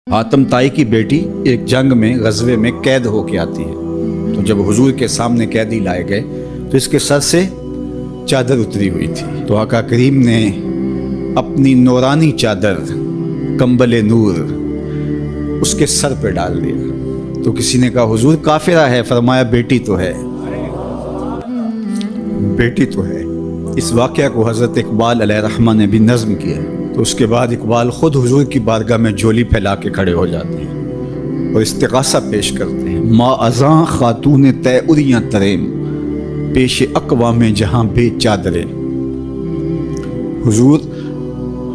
हातम ताई की बेटी एक जंग में ग़ज़वे में कैद होके आती है। तो जब हुजूर के सामने कैदी लाए गए तो इसके सर से चादर उतरी हुई थी। तो आका करीम ने अपनी नूरानी चादर कंबल नूर उसके सर पे डाल दिया। तो किसी ने कहा हुजूर काफिरा है, फरमाया बेटी तो है, बेटी तो है। इस वाक़या को हज़रत इकबाल अलैहिर्रहमा ने भी नज़्म किया। तो उसके बाद इकबाल ख़ुद हुजूर की बारगाह में झोली फैला के खड़े हो जाते हैं और इस्तिग़ासा पेश करते हैं। मा अज़ां ख़ातून तैउरियाँ तरेम पेश अक़वा में जहाँ बे चादरे। हुजूर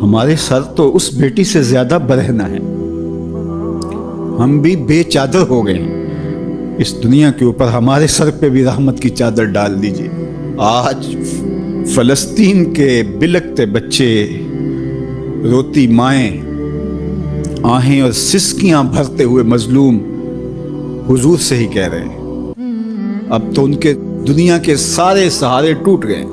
हमारे सर तो उस बेटी से ज़्यादा बरहना है, हम भी बेचादर हो गए हैं। इस दुनिया के ऊपर हमारे सर पे भी रहमत की चादर डाल दीजिए। आज फ़लस्तीन के बिलकते बच्चे, रोती माएँ, आहें और सिसकियाँ भरते हुए मजलूम हुजूर से ही कह रहे हैं। अब तो उनके दुनिया के सारे सहारे टूट गए।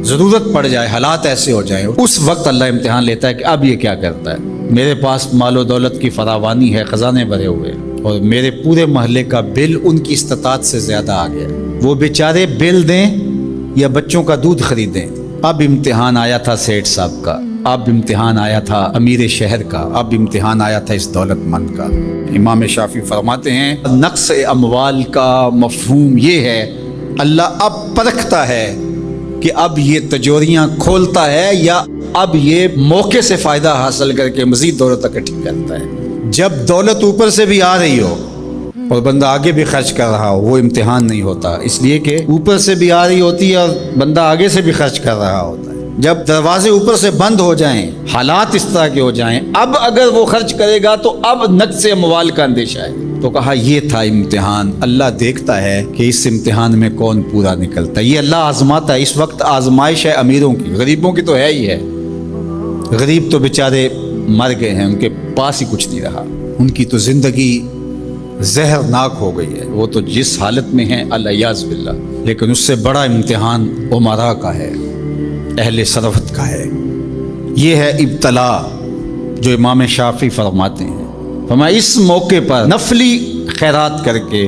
ज़रूरत पड़ जाए, हालात ऐसे हो जाए, उस वक्त अल्लाह इम्तिहान लेता है कि अब ये क्या करता है। मेरे पास मालो दौलत की फरावानी है, ख़जाने भरे हुए, और मेरे पूरे महल्ले का बिल उनकी इस्तात से ज़्यादा आ गया। वो बेचारे बिल दें या बच्चों का दूध खरीदें। अब इम्तिहान आया था सेठ साहब का, अब इम्तिहान आया था अमीर शहर का, अब इम्तिहान आया था इस दौलतमंद का। इमाम शाफी फरमाते हैं नक्स अमवाल का मफहूम ये है, अल्लाह अब परखता है कि अब ये तिजोरियाँ खोलता है या अब ये मौके से फ़ायदा हासिल करके मज़ीद दौलत इकट्ठी करता है। जब दौलत ऊपर से भी आ रही हो और बंदा आगे भी खर्च कर रहा हो, वो इम्तिहान नहीं होता, इसलिए कि ऊपर से भी आ रही होती है और बंदा आगे से भी खर्च कर रहा होता है। जब दरवाजे ऊपर से बंद हो जाएं, हालात इस तरह के हो जाएं, अब अगर वो खर्च करेगा तो अब नक्स अमवाल का अंदेशा है। तो कहा ये था इम्तिहान। अल्लाह देखता है कि इस इम्तिहान में कौन पूरा निकलता है। ये अल्लाह आजमाता है। इस वक्त आजमाइश है अमीरों की, गरीबों की तो है ही है। गरीब तो बेचारे मर गए हैं, उनके पास ही कुछ नहीं रहा, उनकी तो जिंदगी जहरनाक हो गई है, वो तो जिस हालत में है अल्लाह बिल्लाह। लेकिन उससे बड़ा इम्तिहान उमरा का है, अहले सरफत का है। ये है इब्तला जो इमाम शाफी फरमाते हैं। फरमाया इस मौके पर नफली खैरात करके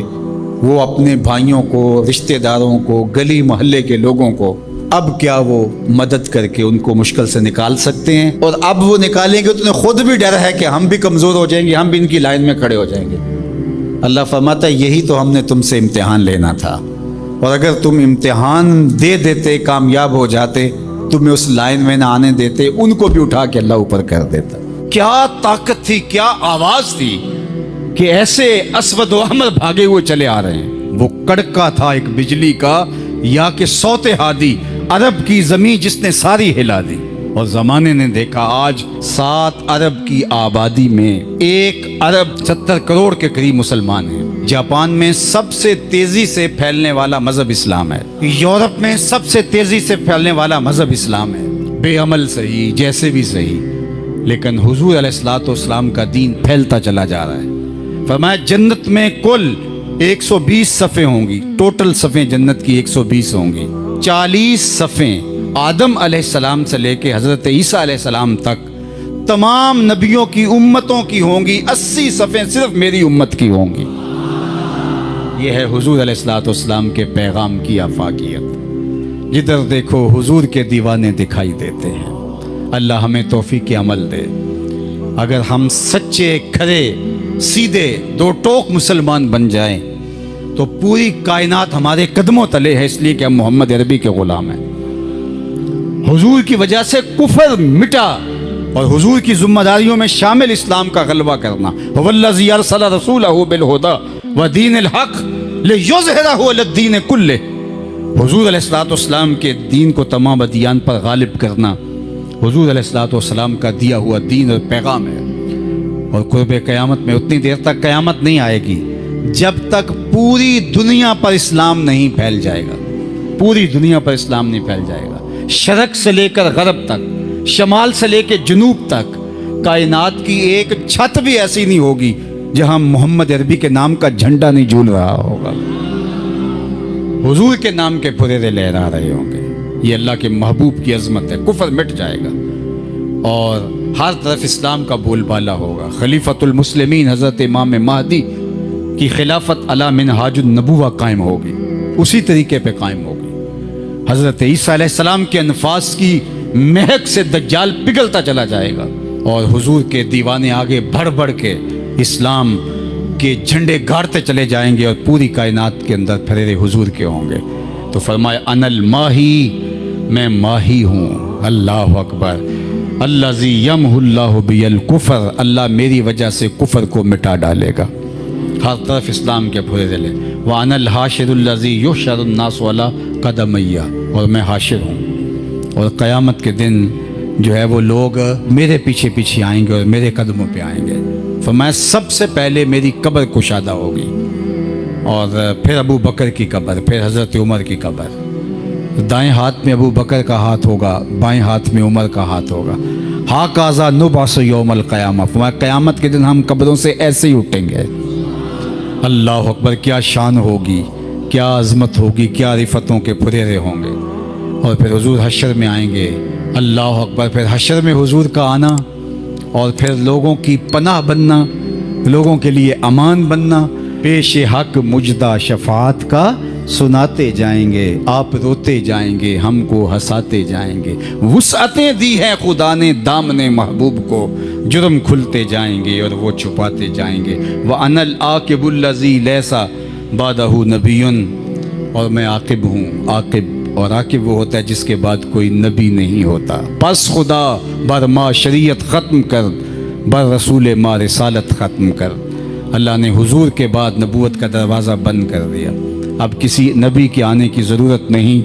वो अपने भाइयों को, रिश्तेदारों को, गली मोहल्ले के लोगों को अब क्या वो मदद करके उनको मुश्किल से निकाल सकते हैं। और अब वो निकालेंगे तो उन्हें खुद भी डर है कि हम भी कमज़ोर हो जाएंगे, हम भी इनकी लाइन में खड़े हो जाएंगे। अल्लाह फरमाता है यही तो हमने तुमसे इम्तिहान लेना था, और अगर तुम इम्तिहान दे देते, कामयाब हो जाते, तुम्हें उस लाइन में ना आने देते, उनको भी उठा के अल्लाह ऊपर कर देता। क्या ताकत थी, क्या आवाज थी कि ऐसे अस्वद व अहमर भागे हुए चले आ रहे हैं। वो कड़का था एक बिजली का, या कि सौते हादी अरब की जमीन जिसने सारी हिला दी। और जमाने ने देखा आज 7 अरब की आबादी में 1 अरब 70 करोड़ के करीब मुसलमान हैं। जापान में सबसे तेजी से फैलने वाला मजहब इस्लाम है। यूरोप में सबसे तेजी से फैलने वाला मजहब इस्लाम है। बेअमल सही, जैसे भी सही, लेकिन हुजूर अलैहिस्सलाम का दीन फैलता चला जा रहा है। फरमाया जन्नत में कुल 120 सफ़े होंगी, टोटल सफ़े जन्नत की 120 होंगी। 40 सफ़े आदम अलैहिस्सलाम से लेके हज़रत ईसा अलैहिस्सलाम तक तमाम नबियों की उम्मतों की होंगी। 80 सफ़े सिर्फ मेरी उम्मत की होंगी। यह है हुजूर अलैहिस्सलाम के पैगाम की आफाकियत। जिधर देखो हुजूर के दीवाने दिखाई देते हैं। अल्लाह हमें तौफीक अमल दे। अगर हम सच्चे, खरे, सीधे, दो टोक मुसलमान बन जाएं तो पूरी कायनात हमारे कदमों तले है, इसलिए कि हम मोहम्मद अरबी के गुलाम हैं। हुजूर की वजह से कुफर मिटा और हुजूर की जिम्मेदारियों में शामिल इस्लाम का गलबा करना। वल्लज़ी अरसला रसूलहु बिल हुदा व दीनिल हक़ लियुज़हिरहु अलद्दीन कुल्लिह। हुजूर अलैहिस्सलाम के दीन को तमाम अदियान पर गालिब करना हुजूर अलैहिस्सलाम का दिया हुआ दीन और पैगाम है। और क़ुर्ब क़यामत में उतनी देर तक क़यामत नहीं आएगी जब तक पूरी दुनिया पर इस्लाम नहीं फैल जाएगा। पूरी दुनिया पर इस्लाम नहीं फैल जाएगा। शरक से लेकर गरब तक, शमाल से लेकर जनूब तक कायनात की एक छत भी ऐसी नहीं होगी जहां मोहम्मद अरबी के नाम का झंडा नहीं झूल रहा होगा, हुजूर के नाम के फुरेरे लहरा रहे होंगे। ये अल्लाह के महबूब की अजमत है। कुफर मिट जाएगा और ہر طرف اسلام کا بول بالا ہوگا. خلیفۃ المسلمین حضرت امام مہدی کی خلافت علی منہاج النبوہ قائم ہوگی، اسی طریقے پہ قائم ہوگی. حضرت عیسیٰ علیہ السلام کے انفاس کی مہک سے دجال پگھلتا چلا جائے گا، اور حضور کے دیوانے آگے بڑھ بڑھ کے اسلام کے جھنڈے گاڑتے چلے جائیں گے، اور پوری کائنات کے اندر پھریرے حضور کے ہوں گے. تو فرمایا انا الماہی، میں ماہی ہوں. اللہ اکبر. الذی یمحو اللہ بی الکفر، اللہ میری وجہ سے کفر کو مٹا ڈالے گا. ہر طرف اسلام کے پھریرے لے. وانا الحاشر الذی یحشر الناس علی قدمی، اور میں حاشر ہوں، اور قیامت کے دن جو ہے وہ لوگ میرے پیچھے پیچھے آئیں گے اور میرے قدموں پہ آئیں گے. فرمایا سب سے پہلے میری قبر کشادہ ہوگی، اور پھر ابو بکر کی قبر، پھر حضرت عمر کی قبر. دائیں ہاتھ میں ابو بکر کا ہاتھ ہوگا، بائیں ہاتھ میں عمر کا ہاتھ ہوگا. ہاکذا نبعث یوم القیامہ، فرمایا قیامت کے دن ہم قبروں سے ایسے ہی اٹھیں گے. اللہ اکبر. کیا شان ہوگی، کیا عظمت ہوگی، کیا رفتوں کے پھریرے ہوں گے. اور پھر حضور حشر میں آئیں گے. اللہ اکبر. پھر حشر میں حضور کا آنا، اور پھر لوگوں کی پناہ بننا، لوگوں کے لیے امان بننا. پیش حق مجدہ شفاعت کا سناتے جائیں گے، آپ روتے جائیں گے، ہم کو ہنساتے جائیں گے. وسعتیں دی ہیں خدا نے دامن محبوب کو، جرم کھلتے جائیں گے اور وہ چھپاتے جائیں گے. وَأَنَا الْعَاقِبُ الَّذِي لَيْسَ بَعْدَهُ نَبِيٌّ، اور میں عاقب ہوں. عاقب، اور عاقب وہ ہوتا ہے جس کے بعد کوئی نبی نہیں ہوتا. پس خدا بر ما شریعت ختم کر، بر رسول ما رسالت ختم کر. اللہ نے حضور کے بعد نبوت کا دروازہ بند کر دیا. اب کسی نبی کے آنے کی ضرورت نہیں.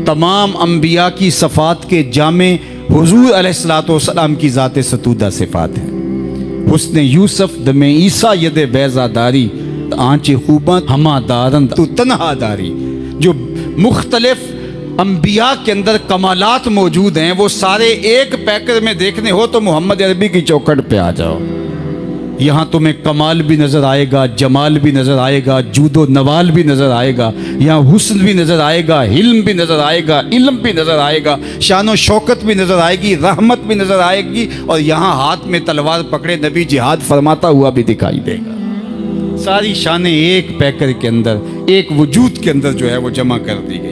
تمام انبیاء کی صفات کے جامع حضور علیہ السلام کی ذات ستودہ صفات ہیں. حسن یوسف دم عیسیٰ ید بیضا داری، آنچ خوباں ہما دارند تو تنہا داری. جو مختلف انبیاء کے اندر کمالات موجود ہیں، وہ سارے ایک پیکر میں دیکھنے ہو تو محمد عربی کی چوکھٹ پہ آ جاؤ. یہاں تمہیں کمال بھی نظر آئے گا، جمال بھی نظر آئے گا، جود و نوال بھی نظر آئے گا. یہاں حسن بھی نظر آئے گا، حلم بھی نظر آئے گا، علم بھی نظر آئے گا، شان و شوکت بھی نظر آئے گی، رحمت بھی نظر آئے گی. اور یہاں ہاتھ میں تلوار پکڑے نبی جہاد فرماتا ہوا بھی دکھائی دے گا. ساری شانیں ایک پیکر کے اندر، ایک وجود کے اندر جو ہے وہ جمع کر دی گئی.